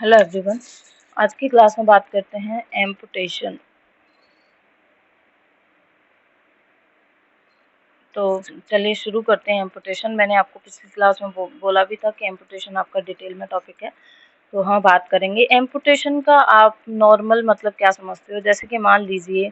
Hello everyone. आज की class में बात करते हैं एम्पुटेशन। तो चलिए शुरू करते हैं एम्पुटेशन। मैंने आपको पिछली क्लास में बोला भी था कि एम्पुटेशन आपका डिटेल में टॉपिक है, तो हाँ बात करेंगे। एम्पुटेशन का आप नॉर्मल मतलब क्या समझते हो? जैसे कि मान लीजिए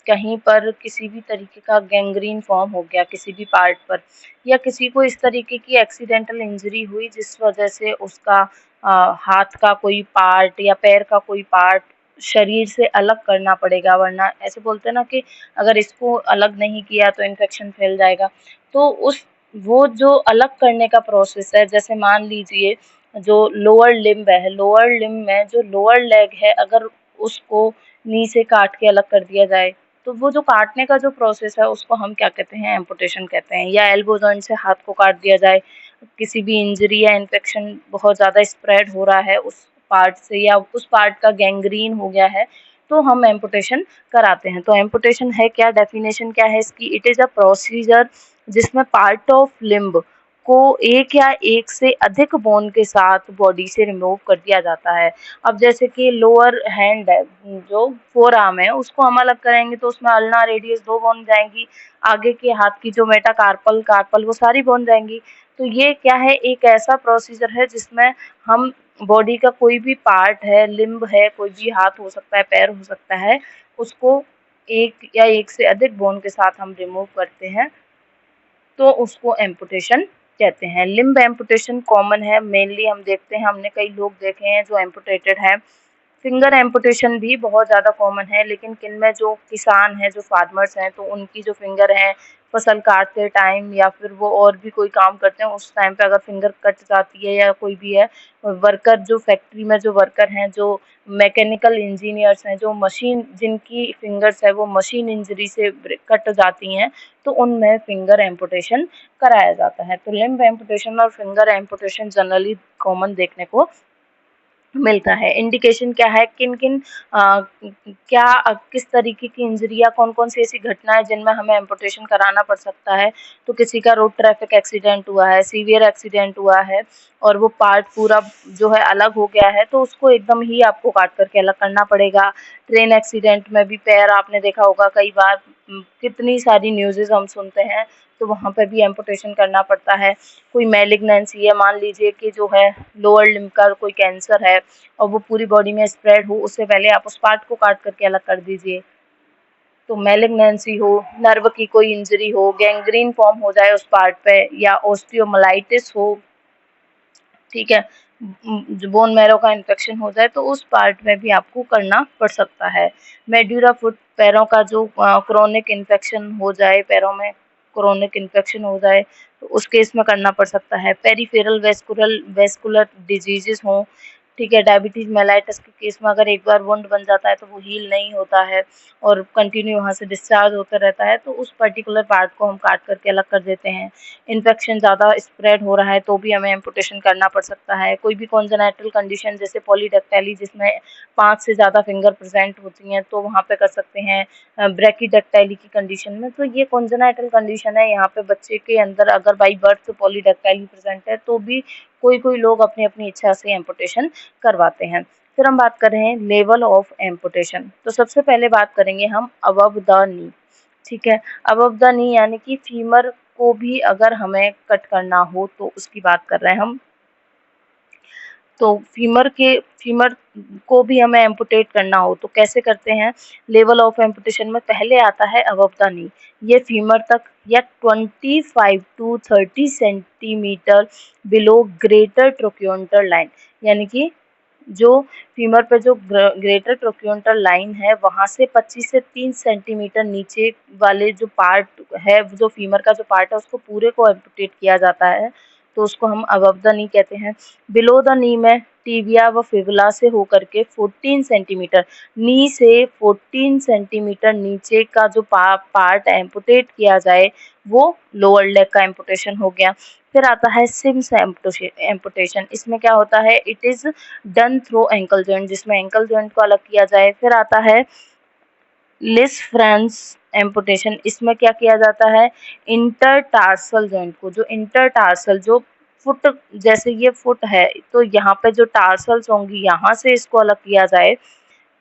कहीं पर किसी भी तरीके का गैंग्रीन फॉर्म हो गया किसी भी पार्ट पर, या किसी को इस तरीके की एक्सीडेंटल इंजरी हुई जिस वजह से उसका हाथ का कोई पार्ट या पैर का कोई पार्ट शरीर से अलग करना पड़ेगा, वरना ऐसे बोलते हैं ना कि अगर इसको अलग नहीं किया तो इन्फेक्शन फैल जाएगा। तो उस वो जो अलग करने का प्रोसेस है, जैसे मान लीजिए जो लोअर लिम्ब है, लोअर लिम्ब में जो लोअर लेग है, अगर उसको नी से काट के अलग कर दिया जाए तो वो जो काटने का जो प्रोसेस है उसको हम क्या कहते हैं? एम्पुटेशन कहते हैं। या एल्बो जॉइंट से हाथ को काट दिया जाए, किसी भी इंजरी या इन्फेक्शन बहुत ज़्यादा स्प्रेड हो रहा है उस पार्ट से, या उस पार्ट का गैंग्रीन हो गया है, तो हम एम्पुटेशन कराते हैं। तो एम्पुटेशन है क्या? डेफिनेशन क्या है इसकी? इट इज़ अ प्रोसीजर जिसमें पार्ट ऑफ लिम्ब को एक या एक से अधिक बोन के साथ बॉडी से रिमूव कर दिया जाता है। अब जैसे कि लोअर हैंड है, जो फोर आर्म है, उसको हम अलग करेंगे तो उसमें अल्ना रेडियस 2 बोन जाएंगी, आगे के हाथ की जो मेटाकार्पल कार्पल वो सारी बोन जाएंगी। तो ये क्या है? एक ऐसा प्रोसीजर है जिसमें हम बॉडी का कोई भी पार्ट है, लिम्ब है, कोई भी हाथ हो सकता है, पैर हो सकता है, उसको एक या एक से अधिक बोन के साथ हम रिमूव करते हैं, तो उसको एम्पुटेशन कहते हैं। लिम्ब एम्पुटेशन कॉमन है, मेनली हम देखते हैं, हमने कई लोग देखे हैं जो एम्पुटेटेड हैं। फिंगर एम्पुटेशन भी बहुत ज़्यादा कॉमन है, लेकिन किनमें? जो किसान हैं, जो फार्मर्स हैं, तो उनकी जो फिंगर हैं फसल काटते टाइम या फिर वो और भी कोई काम करते हैं उस टाइम पे अगर फिंगर कट जाती है, या कोई भी है वर्कर, जो फैक्ट्री में जो वर्कर हैं, जो मैकेनिकल इंजीनियर्स हैं, जो मशीन जिनकी फिंगर्स है वो मशीन इंजरी से कट जाती हैं, तो उनमें फिंगर एम्पुटेशन कराया जाता है। तो लिम्ब एम्पुटेशन और फिंगर एम्पुटेशन जनरली कॉमन देखने को मिलता है। इंडिकेशन क्या है? किन-किन किस तरीके की इंजरी या कौन-कौन सी ऐसी घटनाएँ जिनमें हमें एम्पुटेशन कराना पड़ सकता है? तो किसी का रोड ट्रैफिक एक्सीडेंट हुआ है, सीवियर एक्सीडेंट हुआ है और वो पार्ट पूरा जो है अलग हो गया है, तो उसको एकदम ही आपको काट कर के अलग करना पड़ेगा। ट्रेन एक्सीडेंट में भी पैर आपने देखा होगा कई बार, कितनी सारी न्यूज़ेज़ हम सुनते हैं, तो वहाँ पे भी एम्पुटेशन करना पड़ता है। कोई मैलिग्नेंसी है, मान लीजिए कि जो है लोअर लिम्ब का कोई कैंसर है और वो पूरी बॉडी में स्प्रेड हो, उससे पहले आप उस पार्ट को काट करके अलग कर दीजिए। तो मैलिग्नेंसी हो, नर्व की कोई इंजरी हो, गैंग्रीन फॉर्म हो जाए उस पार्ट पे, या ऑस्टियोमाइलाइटिस हो, ठीक है, बोन मैरो का इन्फेक्शन हो जाए, तो उस पार्ट में भी आपको करना पड़ सकता है। मेड्यूरा फुट, पैरों का जो क्रोनिक इन्फेक्शन हो जाए, पैरों में क्रोनिक इन्फेक्शन हो जाए, तो उस केस में करना पड़ सकता है। पेरिफेरल वेस्कुलर डिजीजेस हों, ठीक है, डायबिटीज मेलाइटिस के केस में अगर एक बार वुंड बन जाता है तो वो हील नहीं होता है और कंटिन्यू वहाँ से डिस्चार्ज होता रहता है, तो उस पर्टिकुलर पार्ट को हम काट करके अलग कर देते हैं। इन्फेक्शन ज़्यादा स्प्रेड हो रहा है तो भी हमें एम्पुटेशन करना पड़ सकता है। कोई भी कॉन्जेनाइटल कंडीशन जैसे पॉलीडेक्टाइली, जिसमें 5 से ज़्यादा फिंगर प्रेजेंट होती हैं, तो वहाँ पे कर सकते हैं। ब्रैकीडेक्टाइली की कंडीशन में, तो ये कॉन्जेनाइटल कंडीशन है, यहाँ पे बच्चे के अंदर अगर बाई बर्थ पॉलीडेक्टाइली प्रेजेंट है तो भी कोई लोग अपनी अपनी इच्छा से एम्पुटेशन करवाते हैं। फिर हम बात कर रहे हैं लेवल ऑफ एम्पुटेशन। तो सबसे पहले बात करेंगे हम अबव द नी, ठीक है। अबव द नी यानी कि फीमर को भी अगर हमें कट करना हो तो उसकी बात कर रहे हैं हम। तो फीमर को भी हमें एम्पुटेट करना हो तो कैसे करते हैं? लेवल ऑफ एम्पुटेशन में पहले आता है अबव द नी, ये फीमर तक या 25 to 30 centimetre below greater trochanteric line, यानी कि जो फीमर पे जो ग्रेटर ट्रोक्योंटल लाइन है वहाँ से 25 से 30 सेंटीमीटर नीचे वाले जो पार्ट है, जो फीमर का जो पार्ट है, उसको पूरे को एम्पुटेट किया जाता है, तो उसको हम अबव द नी कहते हैं। बिलो द नी में टिबिया व फिबुला से होकर के 14 सेंटीमीटर, नी से 14 सेंटीमीटर नीचे का जो पार्ट एम्पुटेट किया जाए वो लोअर लेग का एम्पुटेशन हो गया। फिर आता है सिम्स एम्पुटेशन, इसमें क्या होता है? It is done through ankle joint, जिसमें एंकल जॉइंट को अलग किया जाए। फिर आता है लिसफ्रेंस एम्पुटेशन, इसमें क्या किया जाता है? इंटरटार्सल जॉइंट को, जो इंटरटार्सल जो फुट, जैसे ये फुट है तो यहाँ पे जो टार्सल्स होंगी यहाँ से इसको अलग किया जाए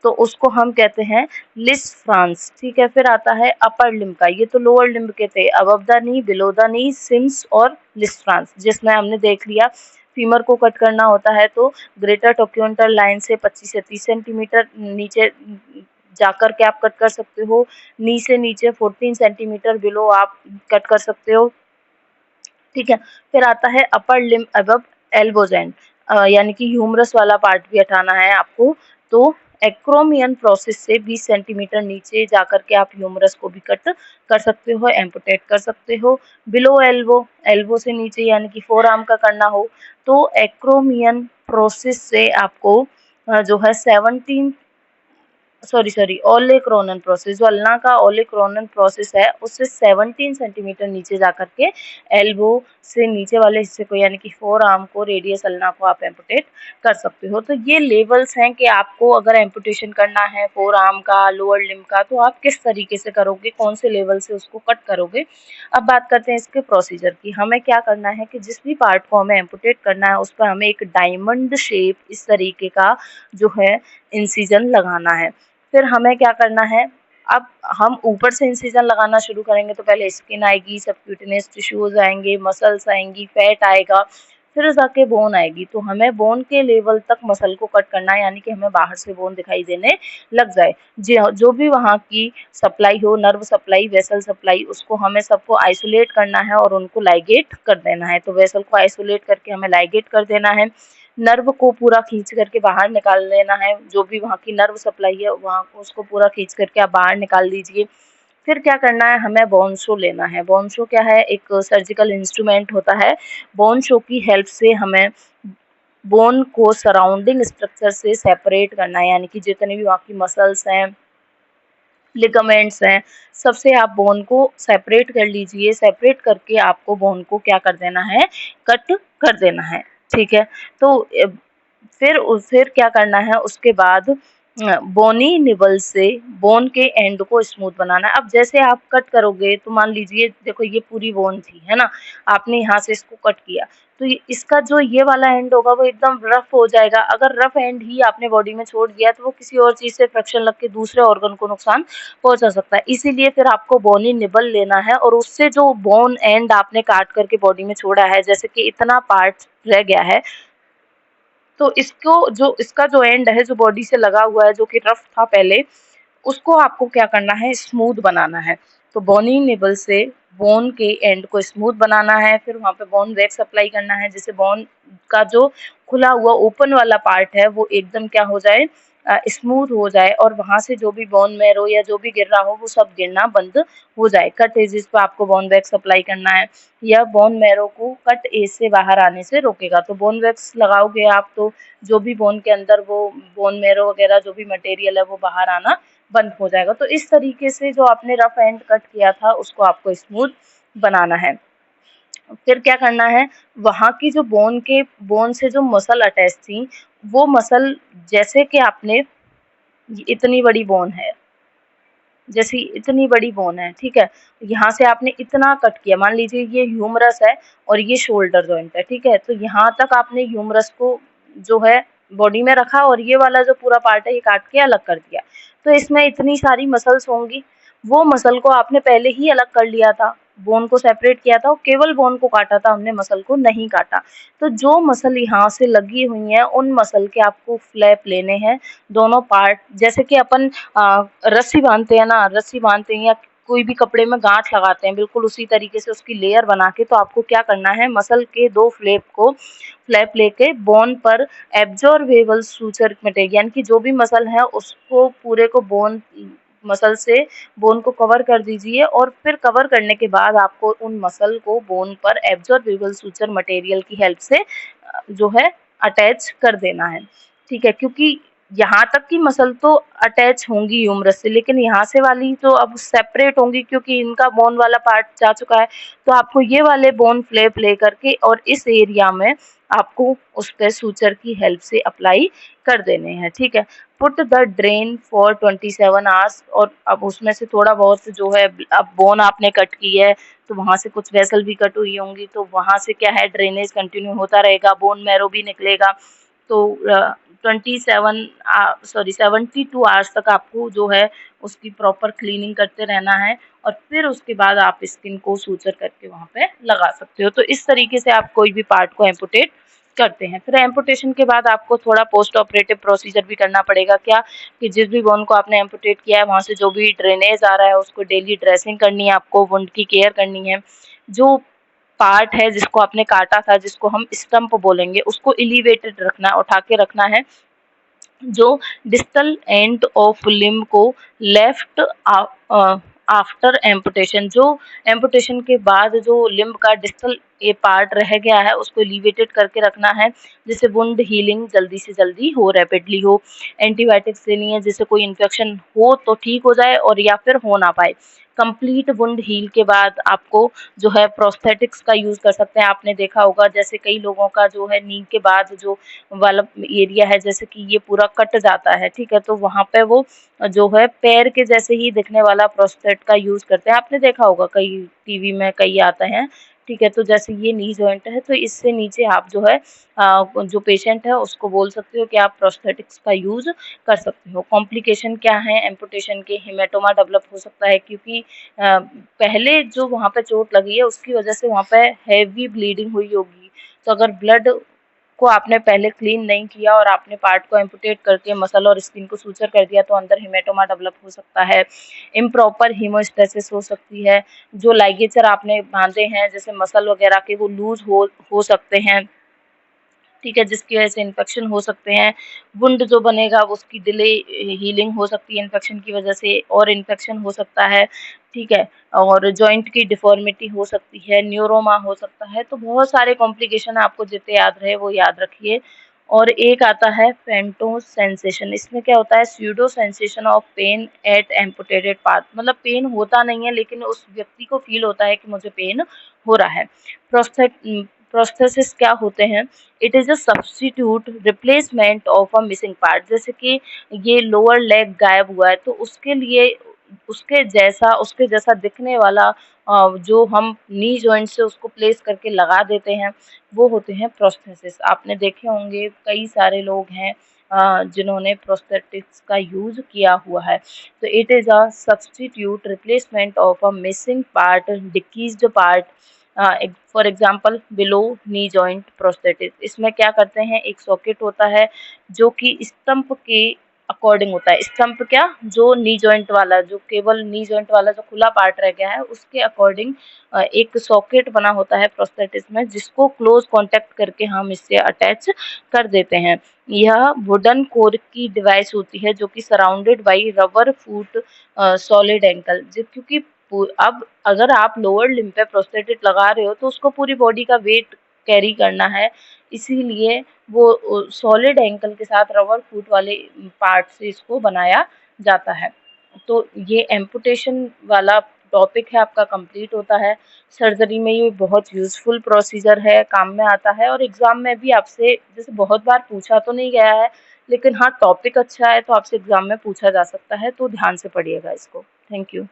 तो उसको हम कहते हैं लिस फ्रांस, ठीक है। फिर आता है अपर लिम्ब का, ये तो लोअर लिम्ब के थे, above the knee, below the knee, सिम्स और लिस फ्रांस, जिसमें हमने देख लिया फीमर को कट करना होता है तो ग्रेटर टोक्यूंटर लाइन से 25 से 30 सेंटीमीटर नीचे जाकर के आप कट कर सकते हो, नी से नीचे 14 सेंटीमीटर बिलो आप कट कर सकते हो, ठीक है। फिर आता है upper limb above elbows and, यानी कि ह्यूमरस वाला पार्ट भी हटाना है आपको, तो एक्रोमियन प्रोसेस से 20 सेंटीमीटर नीचे जाकर के आप ह्यूमरस को भी कट कर सकते हो, एम्पुटेट कर सकते हो। बिलो एल्बो, एल्बो से नीचे यानी कि फोर आर्म का करना हो तो एक्रोमियन प्रोसेस से आपको जो है 17 सॉरी ओलेक्रोनन प्रोसेस, जो अल्ना का ओलेक्रोनन प्रोसेस है उससे 17 सेंटीमीटर नीचे जाकर के एल्बो से नीचे वाले हिस्से को यानी कि फोर आर्म को, रेडियस अल्ना को आप एम्पुटेट कर सकते हो। तो ये लेवल्स हैं कि आपको अगर एम्पुटेशन करना है फोर आर्म का, लोअर लिम्ब का, तो आप किस तरीके से करोगे, कौन से लेवल से उसको कट करोगे। अब बात करते हैं इसके प्रोसीजर की। हमें क्या करना है कि जिस भी पार्ट को हमें एम्पुटेट करना है उस पर हमें एक डायमंड शेप इस तरीके का जो है इंसिजन लगाना है। फिर हमें क्या करना है, अब हम ऊपर से इंसिजन लगाना शुरू करेंगे तो पहले स्किन आएगी, सबक्यूटेनियस टिश्यूज आएंगे, मसल्स आएंगी, फैट आएगा, फिर जाके बोन आएगी। तो हमें बोन के लेवल तक मसल को कट करना है, यानी कि हमें बाहर से बोन दिखाई देने लग जाए। जो भी वहाँ की सप्लाई हो, नर्व सप्लाई, वेसल सप्लाई, उसको हमें सबको आइसोलेट करना है और उनको लाइगेट कर देना है। तो वेसल को आइसोलेट करके हमें लाइगेट कर देना है, नर्व को पूरा खींच करके बाहर निकाल लेना है, जो भी वहाँ की नर्व सप्लाई है वहाँ उसको पूरा खींच करके आप बाहर निकाल दीजिए। फिर क्या करना है, हमें बोन शो लेना है। बोन शो क्या है, एक सर्जिकल इंस्ट्रूमेंट होता है। बोन शो की हेल्प से हमें बोन को सराउंडिंग स्ट्रक्चर से सेपरेट करना है, यानी कि जितने भी वहाँ की मसल्स हैं, लिगामेंट्स हैं, सबसे आप बोन को सेपरेट कर लीजिए। सेपरेट करके आपको बोन को क्या कर देना है, कट कर देना है, ठीक है। तो फिर क्या करना है, उसके बाद बोनी निबल से बोन के एंड को स्मूथ बनाना है। अब जैसे आप कट करोगे तो मान लीजिए देखो ये पूरी बोन थी, है ना, आपने यहाँ से इसको कट किया तो इसका जो ये वाला एंड होगा वो एकदम रफ हो जाएगा। अगर रफ एंड ही आपने बॉडी में छोड़ दिया तो वो किसी और चीज से फ्रिक्शन लग के दूसरे ऑर्गन को नुकसान पहुंचा सकता है। इसीलिए फिर आपको बोनी निबल लेना है और उससे जो बोन एंड आपने काट करके बॉडी में छोड़ा है, जैसे कि इतना पार्ट रह गया है, तो इसका जो एंड है जो बॉडी से लगा हुआ है, जो कि रफ था पहले, उसको आपको क्या करना है, स्मूथ बनाना है। तो बोनी निबल से बोन के एंड को स्मूथ बनाना है। फिर वहाँ पे बोन वैक्स अप्लाई करना है, जिससे बोन का जो खुला हुआ ओपन वाला पार्ट है वो एकदम क्या हो जाए, स्मूथ हो जाए और वहाँ से जो भी बोन मैरो या जो भी गिर रहा हो वो सब गिरना बंद हो जाए। कट एजेस पे आपको बोन वैक्स अप्लाई करना है, या बोन मैरो को कट एज से बाहर आने से रोकेगा। तो बोन वैक्स लगाओगे आप तो जो भी बोन के अंदर वो बोन मैरो वगैरह जो भी मटेरियल है वो बाहर आना बंद हो जाएगा। तो इस तरीके से जो आपने रफ एंड कट किया था उसको आपको स्मूथ बनाना है। फिर क्या करना है, वहाँ की जो बोन से जो मसल अटैच थी वो मसल, जैसे कि आपने इतनी बड़ी बोन है, जैसे इतनी बड़ी बोन है, ठीक है, यहाँ से आपने इतना कट किया, मान लीजिए ये ह्यूमरस है और ये शोल्डर जॉइंट है, ठीक है, तो यहाँ तक आपने ह्यूमरस को जो है बॉडी में रखा और ये वाला जो पूरा पार्ट है ये काट के अलग कर दिया। तो इसमें इतनी सारी मसल्स होंगी, वो मसल को आपने पहले ही अलग कर लिया था, बोन को सेपरेट किया था, केवल बोन को काटा था हमने, मसल को नहीं काटा। तो जो मसल यहाँ से लगी हुई हैं उन मसल के आपको फ्लैप लेने हैं, दोनों पार्ट, जैसे कि अपन रस्सी बांधते हैं ना, रस्सी बांधते हैं या कोई भी कपड़े में गांठ लगाते हैं, बिल्कुल उसी तरीके से उसकी लेयर बना के, तो आपको क्या करना है, मसल के दो फ्लैप लेके बोन पर एब्जॉर्बेबल सूचर मटेरियल, यानी कि जो भी मसल है उसको पूरे को मसल से बोन को कवर कर दीजिए और फिर कवर करने के बाद आपको उन मसल को बोन पर एब्जॉर्बेबल सूचर मटेरियल की हेल्प से जो है अटैच कर देना है, ठीक है। क्योंकि यहाँ तक की मसल तो अटैच होंगी ह्यूमरस से, लेकिन यहाँ से वाली तो अब सेपरेट होंगी क्योंकि इनका बोन वाला पार्ट जा चुका है। तो आपको ये वाले बोन फ्लैप ले करके और इस एरिया में आपको उस पे सूचर की हेल्प से अप्लाई कर देने हैं, ठीक है। Put the drain for 27 hours, और अब उसमें से थोड़ा बहुत जो है, अब बोन आपने कट की है तो वहाँ से कुछ वेसल भी कट हुई होंगी, तो वहाँ से क्या है, ड्रेनेज कंटिन्यू होता रहेगा, बोन मैरो भी निकलेगा। तो 72 आवर्स तक आपको जो है उसकी प्रॉपर क्लीनिंग करते रहना है, और फिर उसके बाद आप स्किन को सूचर करके वहाँ पे लगा सकते हो। तो इस तरीके से आप कोई भी पार्ट को एम्पुटेट करते हैं। फिर एम्पुटेशन के बाद आपको थोड़ा पोस्ट ऑपरेटिव प्रोसीजर भी करना पड़ेगा। क्या कि जिस भी बोन को आपने एम्पुटेट किया है वहाँ से जो भी ड्रेनेज आ रहा है उसको डेली ड्रेसिंग करनी है, आपको वुंड की केयर करनी है। जो पार्ट है जिसको आपने काटा था, जिसको हम स्टंप बोलेंगे, उसको एलिवेटेड रखना है, उठा के रखना है। जो डिस्टल एंड ऑफ लिम्ब को लेफ्ट आफ्टर एम्पुटेशन, जो एम्पुटेशन के बाद जो लिम्ब का डिस्टल ये पार्ट रह गया है उसको एलिवेटेड करके रखना है, जिससे वुंड हीलिंग जल्दी से जल्दी हो, रैपिडली हो। एंटीबायोटिक्स देनी है जिससे कोई इन्फेक्शन हो तो ठीक हो जाए और या फिर हो ना पाए। कंप्लीट वुंड हील के बाद आपको जो है प्रोस्थेटिक्स का यूज़ कर सकते हैं। आपने देखा होगा जैसे कई लोगों का जो है नी के बाद जो वाला एरिया है, जैसे कि ये पूरा कट जाता है, ठीक है, तो वहाँ पे वो जो है पैर के जैसे ही दिखने वाला प्रोस्थेट का यूज़ करते हैं। आपने देखा होगा कई टीवी में कई आते हैं, ठीक है। तो जैसे ये नी जॉइंट है तो इससे नीचे आप जो है जो पेशेंट है उसको बोल सकते हो कि आप प्रोस्थेटिक्स का यूज़ कर सकते हो। कॉम्प्लिकेशन क्या है एम्पुटेशन के, हेमेटोमा डेवलप हो सकता है क्योंकि पहले जो वहाँ पे चोट लगी है उसकी वजह से वहाँ पे हैवी ब्लीडिंग हुई होगी। तो अगर ब्लड को आपने पहले क्लीन नहीं किया और आपने पार्ट को एम्पुटेट करके मसल और स्किन को सूचर कर दिया तो अंदर हेमेटोमा डेवलप हो सकता है। इम्प्रॉपर हीमोस्टेसिस हो सकती है। जो लाइगेचर आपने बांधे हैं जैसे मसल वगैरह के वो लूज हो सकते हैं, ठीक है, जिसकी वजह से इन्फेक्शन हो सकते हैं। वुंड जो बनेगा उसकी डिले हीलिंग हो सकती है इन्फेक्शन की वजह से, और इन्फेक्शन हो सकता है, ठीक है, और जॉइंट की डिफॉर्मिटी हो सकती है, न्यूरोमा हो सकता है। तो बहुत सारे कॉम्प्लिकेशन आपको जितने याद रहे वो याद रखिए। और एक आता है फेंटो सेंसेशन, इसमें क्या होता है, pseudo sensation of pain at amputated part, मतलब पेन होता नहीं है लेकिन उस व्यक्ति को फील होता है कि मुझे पेन हो रहा है। प्रोस्थेट प्रोस्थेसिस क्या होते हैं, it is a substitute replacement of a missing part, जैसे कि ये लोअर लेग गायब हुआ है तो उसके लिए उसके जैसा दिखने वाला जो हम नी जॉइंट से उसको प्लेस करके लगा देते हैं वो होते हैं प्रोस्थेसिस। आपने देखे होंगे कई सारे लोग हैं जिन्होंने प्रोस्थेटिक्स का यूज किया हुआ है। तो it is a substitute replacement of a missing part, decreased part, for example below knee joint prosthesis. इसमें क्या करते हैं, एक सॉकेट होता है जो कि स्टंप के अकॉर्डिंग होता है। स्टंप क्या, जो नी जॉइंट वाला, जो केवल नी जॉइंट वाला जो खुला पार्ट रह गया है उसके अकॉर्डिंग एक सॉकेट बना होता है प्रोस्थेटिस में, जिसको क्लोज कांटेक्ट करके हम इससे अटैच कर देते हैं। यह वुडन कोर की डिवाइस होती है जो कि surrounded by rubber foot solid ankle, क्योंकि अब अगर आप लोअर लिम्ब पे प्रोस्थेटिक लगा रहे हो तो उसको पूरी बॉडी का वेट कैरी करना है, इसीलिए वो सॉलिड एंकल के साथ रबर फूट वाले पार्ट से इसको बनाया जाता है। तो ये एम्पुटेशन वाला टॉपिक है आपका कंप्लीट होता है। सर्जरी में ये बहुत यूज़फुल प्रोसीजर है, काम में आता है, और एग्ज़ाम में भी आपसे जैसे बहुत बार पूछा तो नहीं गया है, लेकिन हाँ टॉपिक अच्छा है तो आपसे एग्ज़ाम में पूछा जा सकता है, तो ध्यान से पढ़िएगा इसको। Thank you.